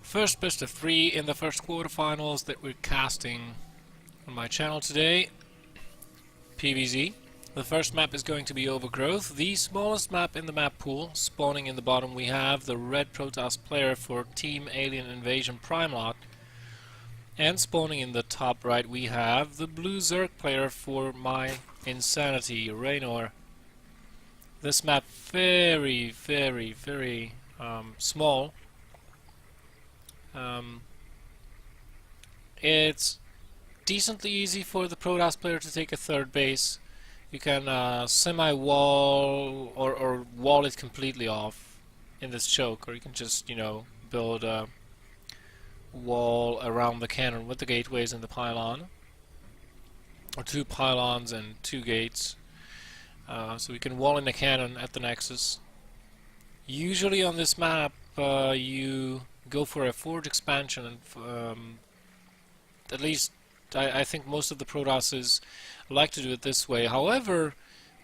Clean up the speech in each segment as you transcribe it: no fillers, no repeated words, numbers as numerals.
First best of 3 in the first quarterfinals that we're casting on my channel today. PvZ. The first map is going to be Overgrowth, the smallest map in the map pool. Spawning in the bottom we have the red Protoss player for Team Alien Invasion Primelot. And spawning in the top right we have the blue Zerg player for my Insanity, Reynor. This map very small. It's decently easy for the Protoss player to take a third base. You can semi-wall or wall it completely off in this choke, or you can just, build a wall around the cannon with the gateways and the pylon, or 2 pylons and 2 gates. So we can wall in the cannon at the nexus. Usually on this map you go for a forge expansion, and at least I think most of the Protosses like to do it this way. However,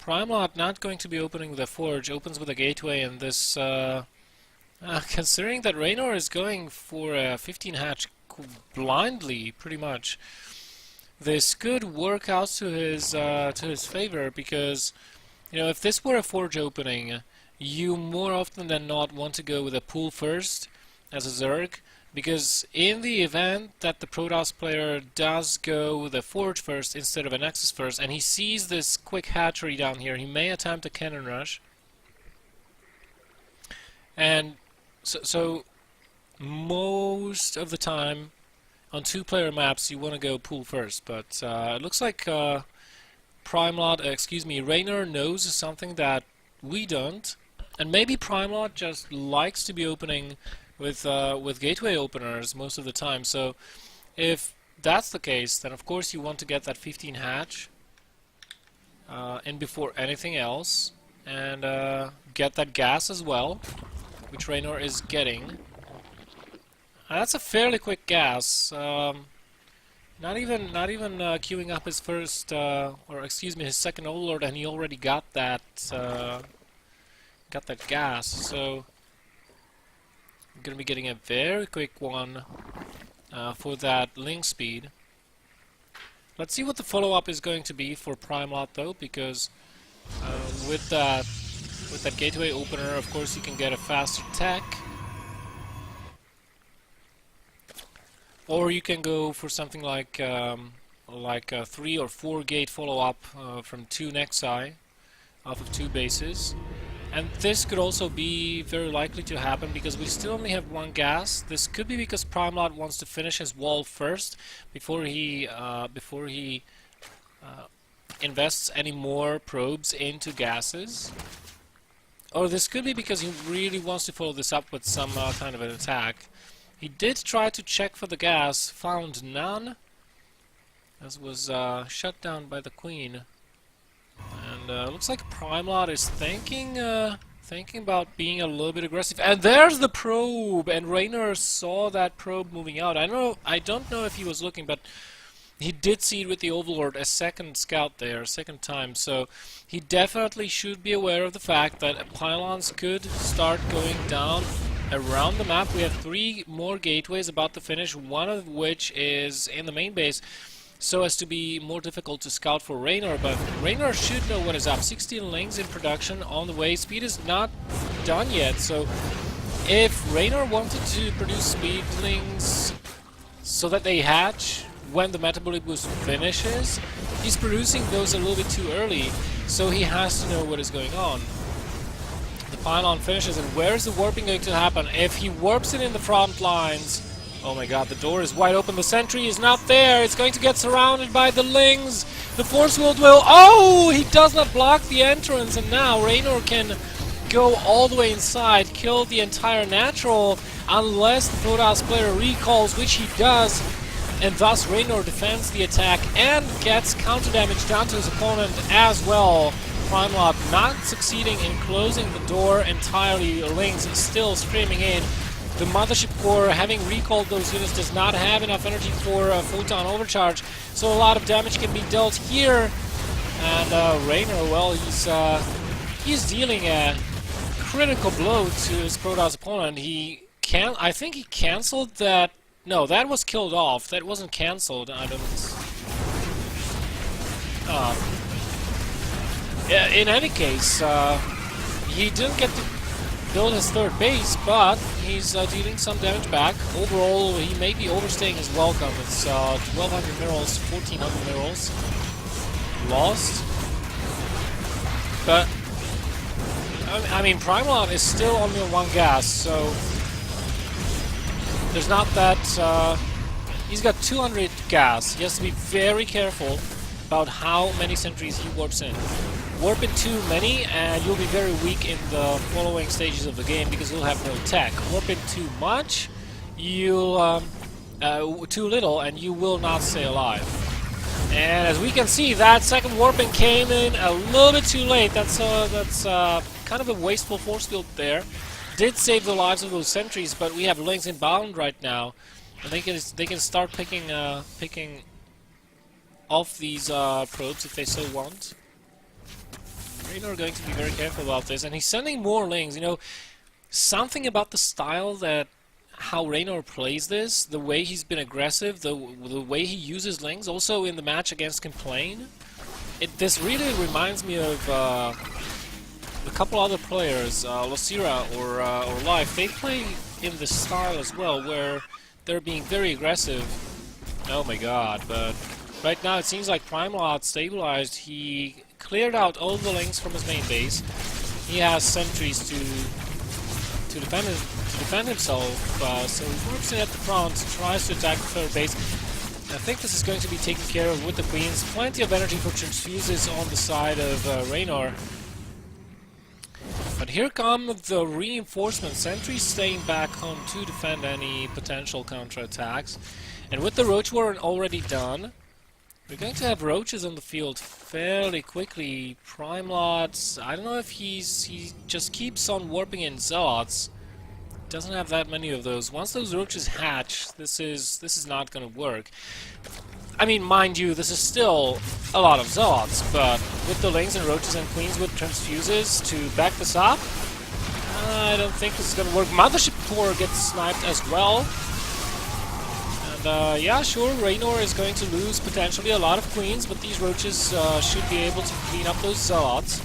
Primelot not going to be opening the forge, opens with a gateway, and this considering that Reynor is going for a 15 hatch blindly, pretty much, this could work out to his favor, because if this were a forge opening, you more often than not want to go with a pool first as a Zerg, because in the event that the Protoss player does go with a forge first instead of a nexus first, and he sees this quick hatchery down here, he may attempt a cannon rush. And so most of the time on 2-player maps you want to go pool first, but it looks like Reynor knows something that we don't, and maybe Primelot just likes to be opening with gateway openers most of the time. So if that's the case, then of course you want to get that 15 hatch in before anything else, and get that gas as well, which Reynor is getting. That's a fairly quick gas. Not even queuing up his first, his second Overlord, and he already got that gas. So I'm gonna be getting a very quick one for that link speed. Let's see what the follow-up is going to be for Primelot, though, because with that gateway opener, of course, you can get a faster tech. Or you can go for something like a 3 or 4 gate follow-up from 2 Nexi off of 2 bases. And this could also be very likely to happen because we still only have 1 gas. This could be because Primelot wants to finish his wall first before he invests any more probes into gases. Or this could be because he really wants to follow this up with some kind of an attack. He did try to check for the gas, found none, as was shut down by the Queen. And looks like Primelot is thinking about being a little bit aggressive. And there's the probe, and Reynor saw that probe moving out. I don't know if he was looking, but he did see it with the Overlord, a second scout there, a second time. So he definitely should be aware of the fact that pylons could start going down around the map. We have 3 more gateways about to finish, one of which is in the main base, so as to be more difficult to scout for Reynor. But Reynor should know what is up. 16 links in production on the way. Speed is not done yet, so if Reynor wanted to produce speed links so that they hatch when the metabolic boost finishes, he's producing those a little bit too early, so he has to know what is going on. The pylon finishes, and where is the warping going to happen? If he warps it in the front lines, oh my god, the door is wide open, the sentry is not there, it's going to get surrounded by the lings, the force field will, oh, he does not block the entrance, and now Reynor can go all the way inside, kill the entire natural, unless the Protoss player recalls, which he does, and thus Reynor defends the attack and gets counter damage down to his opponent as well. Primelot not succeeding in closing the door entirely, Lings still streaming in. The Mothership Core, having recalled those units, does not have enough energy for a photon overcharge, so a lot of damage can be dealt here. And Reynor, well, he's dealing a critical blow to his Protoss opponent. He I think he cancelled that. No, that was killed off. That wasn't cancelled. I don't. Yeah, in any case, he didn't get to build his third base, but he's dealing some damage back. Overall, he may be overstaying his welcome. It's 1,200 minerals, 1,400 minerals lost. But I mean, Primelot is still only on one gas, so there's not that. He's got 200 gas. He has to be very careful about how many sentries he warps in. Warp in too many, and you'll be very weak in the following stages of the game because you'll have no tech. Warp in too much, you'll too little, and you will not stay alive. And as we can see, that second warping came in a little bit too late. That's kind of a wasteful force field there. Did save the lives of those sentries, but we have links inbound right now, and they can start picking off these probes if they so want. Reynor going to be very careful about this, and he's sending more lings. You know, something about the style that how Reynor plays this, the way he's been aggressive, the way he uses lings, also in the match against Complain. This really reminds me of a couple other players, Losira or Life. They play in this style as well, where they're being very aggressive. Oh my god, but right now it seems like Primelot stabilized. He cleared out all the links from his main base. He has sentries to defend himself, so he works in at the front, tries to attack the third base. I think this is going to be taken care of with the Queens. Plenty of energy for transfuses on the side of Reynor. But here come the reinforcements. Sentries staying back home to defend any potential counterattacks. And with the Roach War already done, we're going to have roaches on the field fairly quickly. Primelot, I don't know if he just keeps on warping in Zealots. Doesn't have that many of those. Once those roaches hatch, this is not going to work. I mean, mind you, this is still a lot of Zealots, but with the lings and roaches and queens with transfuses to back this up, I don't think this is going to work. Mothership Core gets sniped as well. Yeah, sure, Reynor is going to lose potentially a lot of queens, but these roaches should be able to clean up those Zealots.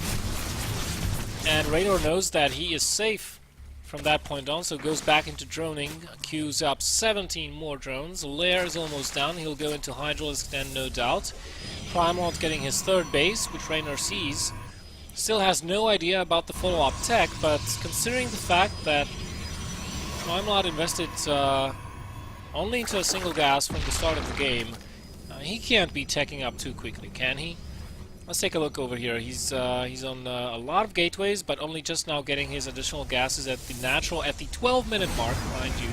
And Reynor knows that he is safe from that point on, so goes back into droning, queues up 17 more drones. Lair is almost down, he'll go into Hydralisk then, no doubt. Primelot getting his third base, which Reynor sees. Still has no idea about the follow-up tech, but considering the fact that Primelot invested only into a single gas from the start of the game, he can't be teching up too quickly, can he? Let's take a look over here. He's on a lot of gateways, but only just now getting his additional gases at the 12-minute mark, mind you.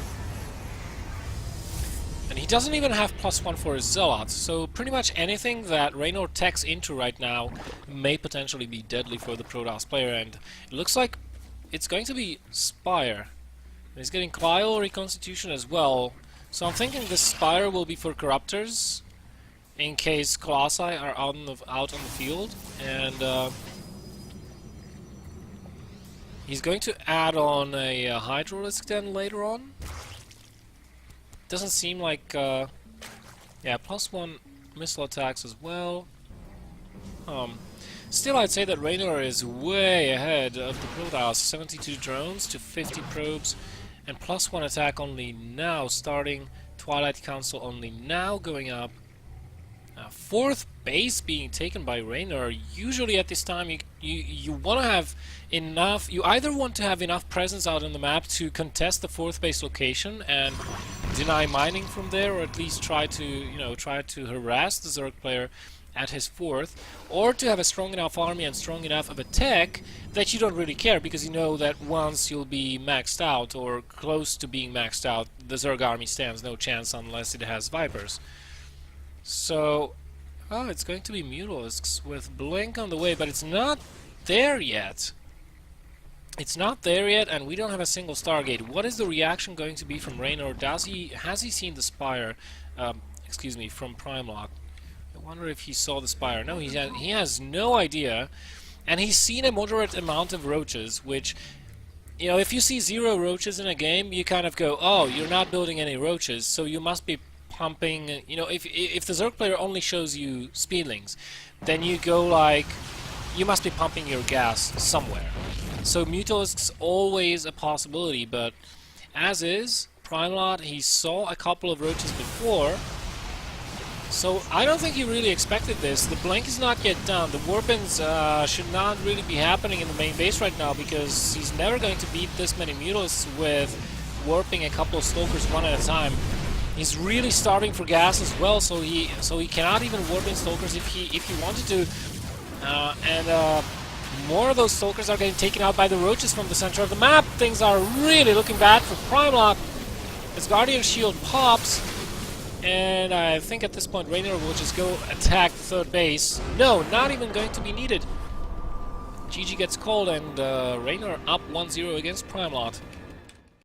And he doesn't even have +1 for his Zealots, so pretty much anything that Reynor techs into right now may potentially be deadly for the Protoss player, and it looks like it's going to be Spire. And he's getting Clio Reconstitution as well. So I'm thinking this Spire will be for Corruptors, in case Colossi are out on the field, and he's going to add on a Hydralisk then later on. Doesn't seem like, yeah, +1 missile attacks as well. Still, I'd say that Reynor is way ahead of the Protoss. 72 drones to 50 probes. And +1 attack only now starting, Twilight Council only now going up. Fourth base being taken by Reynor. Usually at this time you want to have enough, you either want to have enough presence out on the map to contest the fourth base location and deny mining from there, or at least try to harass the Zerg player at his fourth, or to have a strong enough army and strong enough of a tech that you don't really care, because you know that once you'll be maxed out or close to being maxed out, the Zerg army stands no chance unless it has Vipers. So, oh, it's going to be Mutalisks with Blink on the way, but it's not there yet. It's not there yet, and we don't have a single Stargate. What is the reaction going to be from Reynor? Has he seen the Spire? Excuse me, from Primelot. I wonder if he saw the Spire. No, he has no idea, and he's seen a moderate amount of roaches, which You know, if you see 0 roaches in a game, you kind of go, oh, you're not building any roaches, so you must be pumping. You know, if the Zerg player only shows you speedlings, then you go like, you must be pumping your gas somewhere. So Mutalisk's always a possibility, but as is, Primelot, he saw a couple of roaches before, so I don't think he really expected this. The blink is not yet done. The warpins should not really be happening in the main base right now, because he's never going to beat this many Mutalisks with warping a couple of Stalkers one at a time. He's really starving for gas as well, so he cannot even warp in Stalkers if he wanted to. More of those Stalkers are getting taken out by the roaches from the center of the map. Things are really looking bad for Primelot. His Guardian Shield pops, and I think at this point Reynor will just go attack the third base. No, not even going to be needed. GG gets called, and Reynor up 1-0 against Primelot.